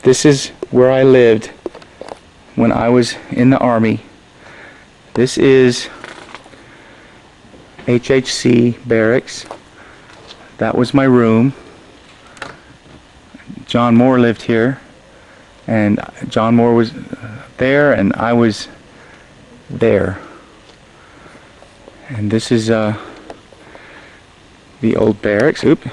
This is where I lived when I was in the Army. This is HHC Barracks. That was my room. John Moore lived here, and John Moore was there, and I was there. And this is the old barracks. Oop.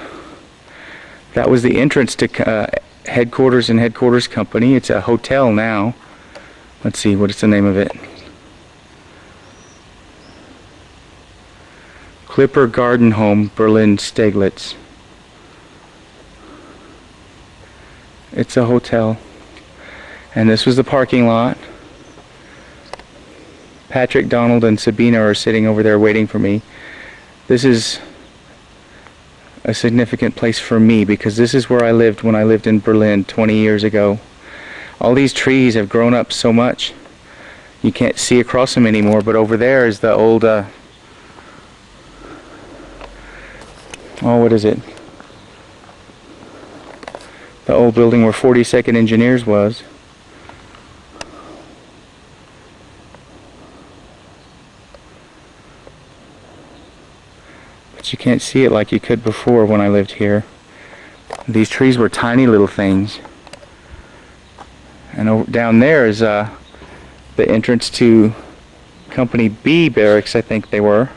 That was the entrance to headquarters and headquarters company. It's a hotel now. Let's see, what is the name of it? Clipper Garden Home, Berlin Steglitz. It's a hotel. And this was the parking lot. Patrick, Donald, and Sabina are sitting over there waiting for me. This is a significant place for me because this is where I lived when I lived in Berlin 20 years ago. All these trees have grown up so much you can't see across them anymore, but over there is the old what is it? The old building where 42nd Engineers was. But you can't see it like you could before when I lived here. These trees were tiny little things. And over, down there is the entrance to Company B barracks, I think they were.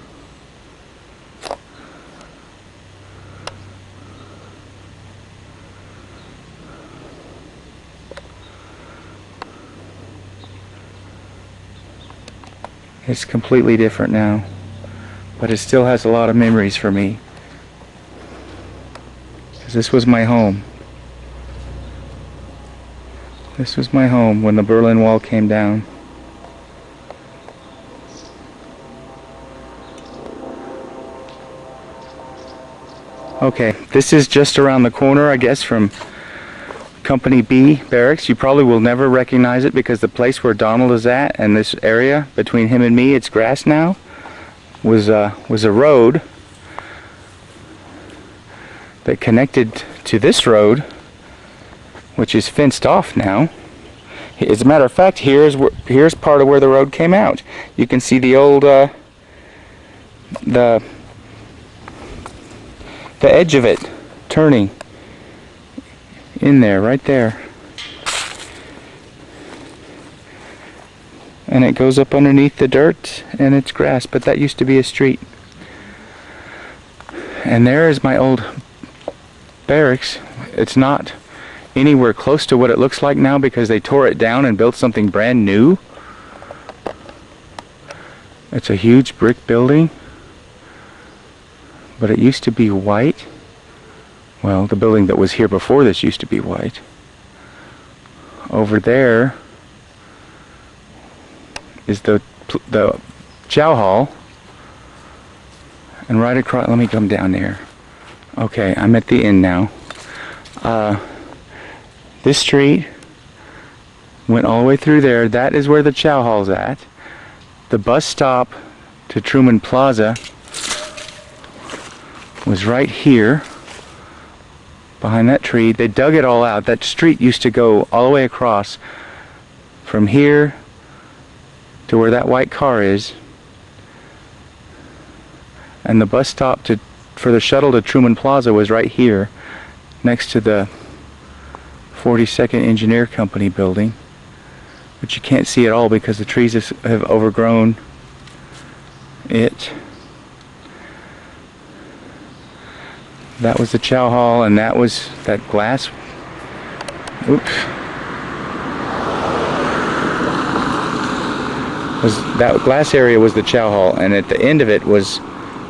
It's completely different now, but it still has a lot of memories for me. Because this was my home. This was my home when the Berlin Wall came down. Okay, this is just around the corner, I guess, from Company B Barracks. You probably will never recognize it because the place where Donald is at and this area between him and me, it's grass now, was a road that connected to this road, which is fenced off now. As a matter of fact, here's part of where the road came out. You can see the old the edge of it turning in there, right there. And it goes up underneath the dirt and it's grass, but that used to be a street. And there is my old barracks. It's not anywhere close to what it looks like now because they tore it down and built something brand new. It's a huge brick building, but it used to be white. Well, the building that was here before this used to be white. Over there is the chow hall, and right across, let me come down there. Okay, I'm at the end now. This street went all the way through there. That is where the chow hall's at. The bus stop to Truman Plaza was right here behind that tree. They dug it all out. That street used to go all the way across from here to where that white car is, and the bus stop for the shuttle to Truman Plaza was right here next to the 42nd Engineer Company building, but you can't see it all because the trees have overgrown it. That was the chow hall, and that was that glass. Oops. That glass area was the chow hall, and at the end of it was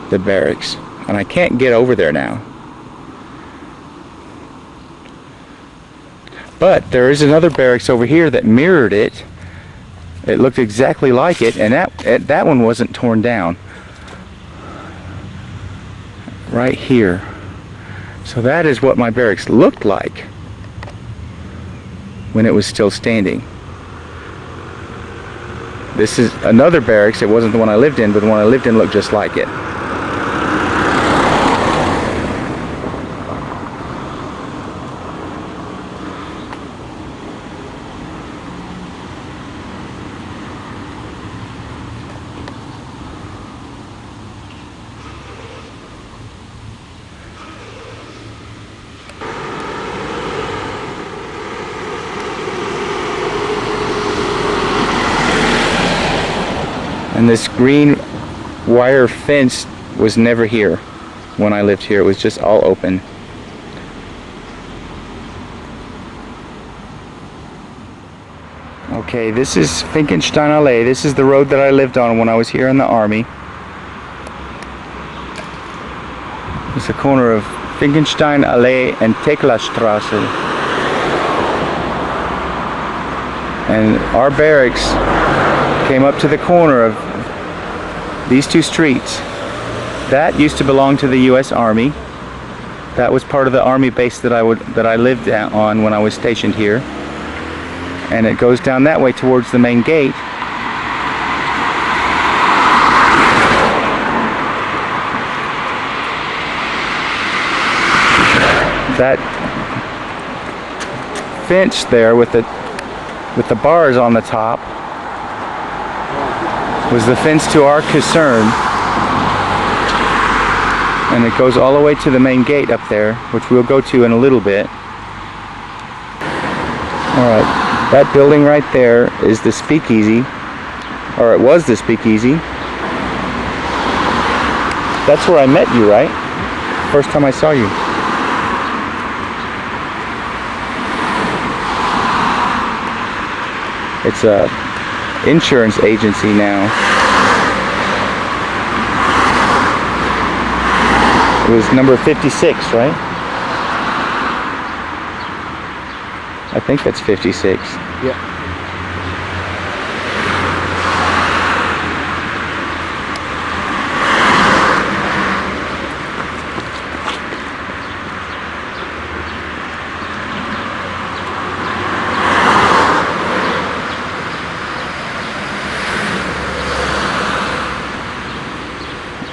the barracks. And I can't get over there now. But there is another barracks over here that mirrored it. It looked exactly like it, and that one wasn't torn down. Right here. So that is what my barracks looked like when it was still standing. This is another barracks. It wasn't the one I lived in, but the one I lived in looked just like it. And this green wire fence was never here when I lived here. It was just all open. Okay, this is Finkenstein Allee. This is the road that I lived on when I was here in the Army. It's the corner of Finkenstein Allee and Teklastrasse. And our barracks came up to the corner of these two streets. That used to belong to the U.S. Army. That was part of the Army base that I lived on when I was stationed here. And it goes down that way towards the main gate. That fence there with the bars on the top was the fence to our caserne, and it goes all the way to the main gate up there, which we'll go to in a little bit. Alright, that building right there is the speakeasy, or it was the speakeasy. That's where I met you, right? First time I saw you. It's a insurance agency now. It was number 56, right? I think that's 56. Yeah.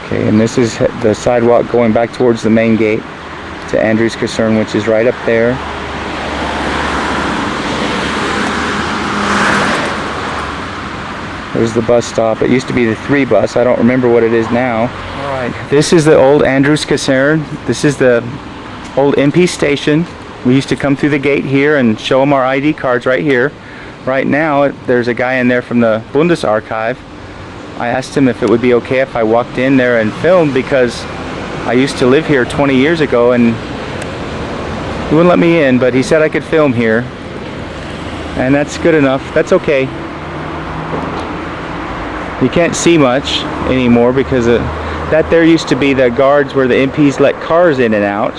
Okay, and this is the sidewalk going back towards the main gate to Andrew's Caserne, which is right up there. There's the bus stop. It used to be the 3 bus. I don't remember what it is now. Alright, this is the old Andrew's Caserne. This is the old MP station. We used to come through the gate here and show them our ID cards right here. Right now, there's a guy in there from the Bundesarchiv. I asked him if it would be okay if I walked in there and filmed, because I used to live here 20 years ago and he wouldn't let me in, but he said I could film here. And that's good enough. That's okay. You can't see much anymore because that there used to be the guards where the MPs let cars in and out.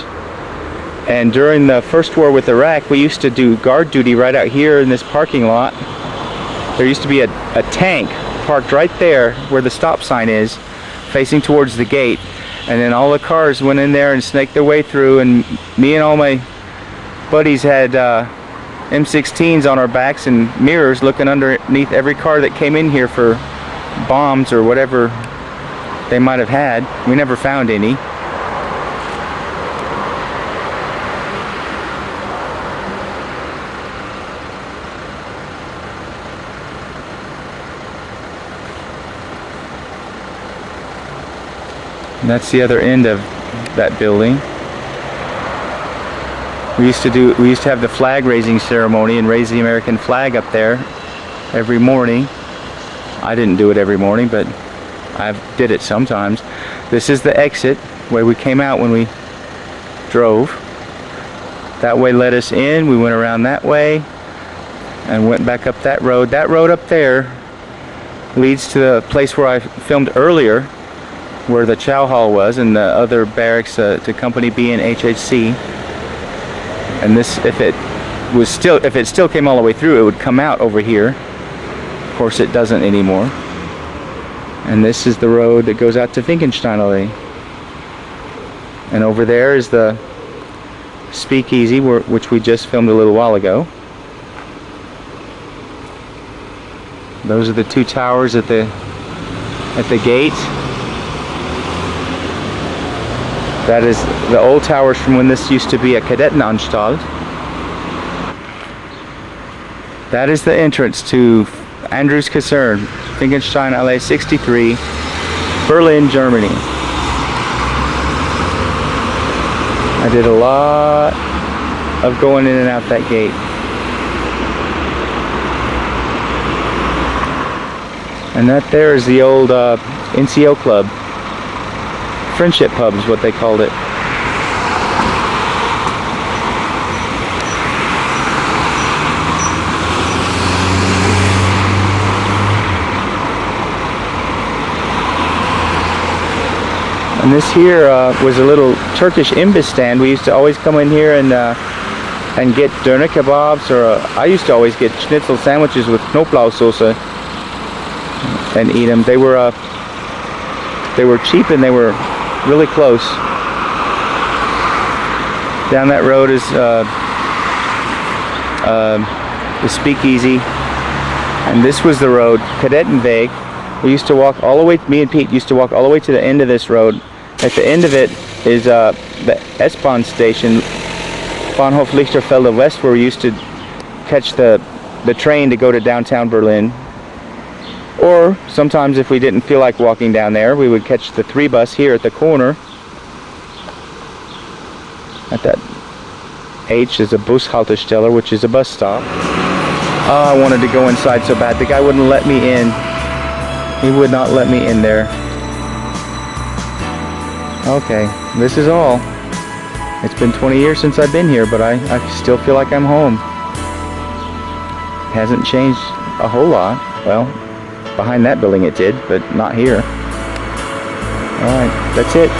And during the first war with Iraq, we used to do guard duty right out here in this parking lot. There used to be a tank parked right there where the stop sign is, facing towards the gate, and then all the cars went in there and snaked their way through, and me and all my buddies had M16s on our backs and mirrors looking underneath every car that came in here for bombs or whatever they might have had. We never found any. And that's the other end of that building. We used to have the flag raising ceremony and raise the American flag up there every morning. I didn't do it every morning, but I did it sometimes. This is the exit where we came out when we drove. That way led us in. We went around that way and went back up that road. That road up there leads to the place where I filmed earlier, where the chow hall was and the other barracks to Company B and HHC. And this, if it still came all the way through, it would come out over here. Of course, it doesn't anymore. And this is the road that goes out to Finkenstein Allee. And over there is the speakeasy, which we just filmed a little while ago. Those are the 2 towers at the gate. That is the old towers from when this used to be a Kadettenanstalt. That is the entrance to Andrew's Caserne, Finkenstein Allee 63, Berlin, Germany. I did a lot of going in and out that gate. And that there is the old NCO club. Friendship pub is what they called it. And this here was a little Turkish imbiss stand. We used to always come in here and get doner kebabs, or I used to always get schnitzel sandwiches with Knoblauchsoße and eat them. They were cheap and they were really close. Down that road is the Speakeasy, and this was the road, Kadettenweg. We used to walk all the way. Me and Pete used to walk all the way to the end of this road. At the end of it is the S-Bahn station, Bahnhof Lichterfelde West, where we used to catch the train to go to downtown Berlin. Or sometimes if we didn't feel like walking down there, we would catch the 3 bus here at the corner. At that H is a Bushaltestelle, which is a bus stop. Oh, I wanted to go inside so bad. The guy wouldn't let me in. He would not let me in there. Okay, this is all. It's been 20 years since I've been here, but I still feel like I'm home. Hasn't changed a whole lot. Well, behind that building it did, but not here. Alright, that's it.